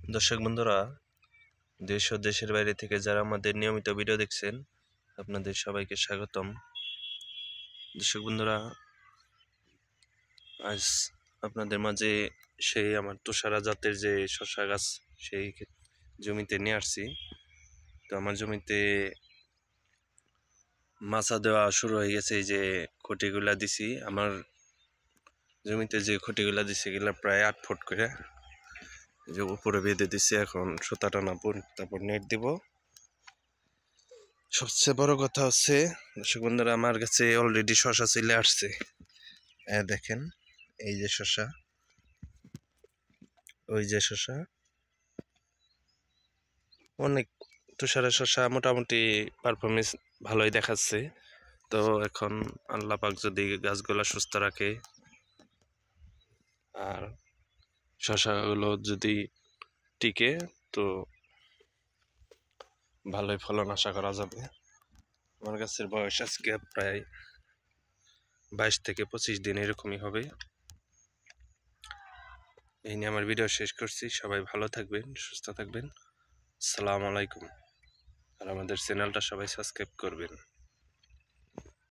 দর্শক বন্ধুরা, দেশ ও দেশের বাইরে থেকে যারা আমাদের নিয়মিত ভিডিও দেখছেন, আপনাদের সবাইকে স্বাগতম। দর্শক বন্ধুরা, আজ আপনাদের মাঝে সেই আমার তুষারা জাতের যে শসা গাছ, সেই জমিতে নিয়ে আসছি। তো আমার জমিতে মাচা দেওয়া শুরু হয়ে গেছে। এই যে খুঁটিগুলা দিছি, আমার জমিতে যে খুঁটিগুলা দিছি এগুলা প্রায় 8 ফুট করে, যে উপরে বেঁধে দিছি। এখন সুতা টানাবো, তারপর নেট দিব। সবচেয়ে বড় কথা হচ্ছে দর্শক বন্ধুরা, আমার কাছে অলরেডি শশা চলে আসছে। দেখেন, এই যে শশা, ওই যে শশা, অনেক তুষারা শশা মোটামুটি পারফরমেন্স ভালোই দেখাচ্ছে। তো এখন আল্লাহ পাক যদি গাছগুলা সুস্থ রাখে আর শশাগুলো যদি টিকে, তো ভালোই ফলন আশা করা যাবে। আমার গাছের বয়স আজকে প্রায় 22 থেকে 25 দিন এরকমই হবে। এই নিয়ে আমার ভিডিও শেষ করছি। সবাই ভালো থাকবেন, সুস্থ থাকবেন। আসসালামু আলাইকুম। আর আমাদের চ্যানেলটা সবাই সাবস্ক্রাইব করবেন।